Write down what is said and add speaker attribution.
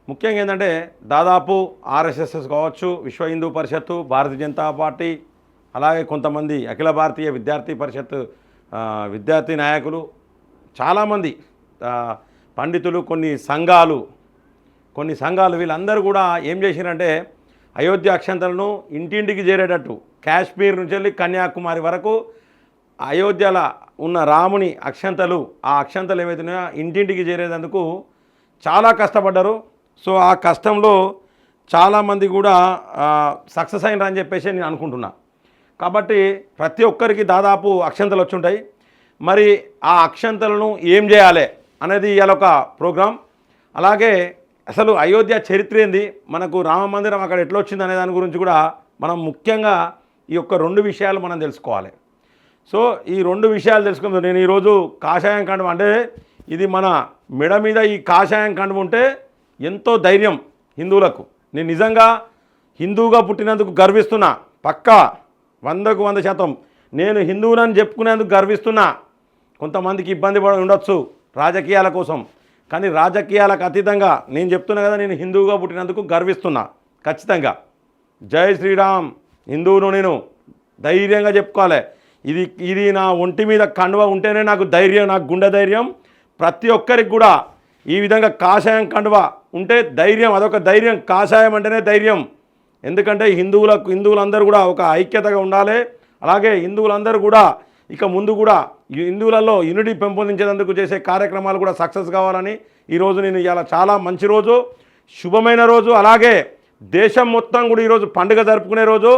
Speaker 1: ముఖ్యంగా ఏంటంటే దాదాపు ఆర్ఎస్ఎస్ కావచ్చు, విశ్వ హిందూ పరిషత్తు, భారతీయ జనతా పార్టీ, అలాగే కొంతమంది అఖిల భారతీయ విద్యార్థి పరిషత్ విద్యార్థి నాయకులు, చాలామంది పండితులు, కొన్ని సంఘాలు వీళ్ళందరూ కూడా ఏం చేసినారంటే అయోధ్య అక్షంతలను ఇంటింటికి చేరేటట్టు కాశ్మీర్ నుంచి వెళ్ళి కన్యాకుమారి వరకు అయోధ్యలో ఉన్న రాముని అక్షంతలు, ఆ అక్షంతలు ఏవైతున్నాయో ఇంటింటికి చేరేందుకు చాలా కష్టపడ్డారు. సో ఆ కష్టంలో చాలామంది కూడా సక్సెస్ అయినారని చెప్పేసి నేను అనుకుంటున్నా. కాబట్టి ప్రతి ఒక్కరికి దాదాపు అక్షంతలు వచ్చుంటాయి. మరి ఆ అక్షంతలను ఏం చేయాలి అనేది ఇవాళ ఒక ప్రోగ్రాం. అలాగే అసలు అయోధ్య చరిత్ర ఏంది, మనకు రామ మందిరం అక్కడ ఎట్లా వచ్చింది అనే దాని గురించి కూడా మనం ముఖ్యంగా ఈ యొక్క 2 విషయాలు మనం తెలుసుకోవాలి. సో ఈ 2 విషయాలు తెలుసుకుందాం. నేను ఈరోజు కాషాయం కండువ, అంటే ఇది మన మెడ మీద ఈ కాషాయం కండువ ఉంటే ఎంతో ధైర్యం హిందువులకు. నేను నిజంగా హిందువుగా పుట్టినందుకు గర్విస్తున్నా. పక్కా 100కు 100% నేను హిందువునని చెప్పుకునేందుకు గర్విస్తున్నా. కొంతమందికి ఇబ్బంది పడి ఉండొచ్చు రాజకీయాల కోసం, కానీ రాజకీయాలకు అతీతంగా నేను చెప్తున్నా కదా, నేను హిందువుగా పుట్టినందుకు గర్విస్తున్నా ఖచ్చితంగా. జై శ్రీరామ్. హిందువును నేను ధైర్యంగా చెప్పుకోవాలి. ఇది నా ఒంటి మీద కండువ ఉంటేనే నాకు ధైర్యం, నాకు గుండె ధైర్యం. ప్రతి ఒక్కరికి కూడా ఈ విధంగా కాషాయం కండువ ఉంటే ధైర్యం, అదొక ధైర్యం. కాషాయం అంటేనే ధైర్యం. ఎందుకంటే హిందువులందరూ కూడా ఒక ఐక్యతగా ఉండాలి. అలాగే హిందువులందరూ కూడా ఇక ముందు కూడా హిందువులలో యూనిటీ పెంపొందించేందుకు చేసే కార్యక్రమాలు కూడా సక్సెస్ కావాలని ఈరోజు నేను ఇవాళ చాలా మంచి రోజు, శుభమైన రోజు. అలాగే దేశం మొత్తం కూడా ఈరోజు పండుగ జరుపుకునే రోజు.